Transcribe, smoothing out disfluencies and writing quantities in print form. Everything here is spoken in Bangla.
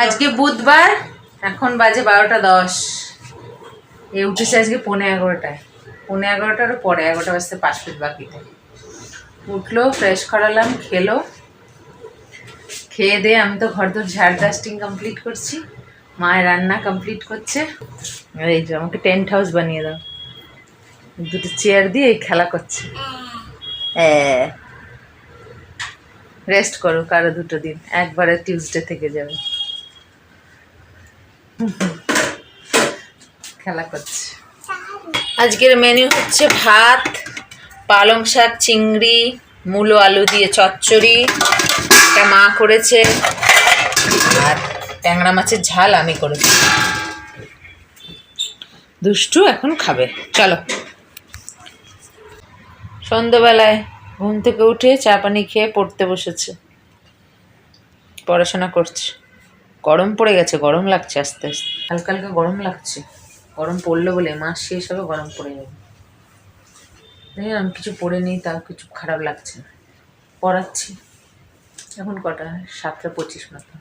আজকে বুধবার, এখন বাজে 12:10। এ উঠেছে আজকে 11:15টায়, 11:15টারও পরে, 11টা বাজতে 5 মিনিট বাকিতে উঠলো, ফ্রেশ করালাম, খেলো। খেয়ে দিয়ে আমি তো ঘর দোর ঝাড় ডাস্টিং কমপ্লিট করছি, মায়ের রান্না কমপ্লিট করছে। আর এই যে আমাকে টেন্ট হাউস বানিয়ে দাও, দুটো চেয়ার দিয়ে এই খেলা করছে। রেস্ট করো কারো 2 দিন, একবারে টিউসডে থেকে যাবে। খেলা করছে। আজকের মেনু হচ্ছে ভাত, পালং শাক, চিংড়ি, মূলো আলু দিয়ে চচ্চড়ি, এটা মা করেছে, আর ট্যাংরা মাছের ঝাল আমি করেছি। দুষ্টু এখন খাবে, চলো। সন্ধ্যাবেলায় ঘুম থেকে উঠে চা পানি খেয়ে পড়তে বসেছে, পড়াশোনা করছে। গরম পড়ে গেছে, গরম লাগছে আস্তে আস্তে, হালকা হালকা গরম লাগছে। গরম পড়লো বলে মাস শেষ হবে, গরম পড়ে যাবে। আমি কিছু পড়ে নিই, তাও কিছু খারাপ লাগছে না। পড়াচ্ছি। এখন কটা? 7:25 মতো।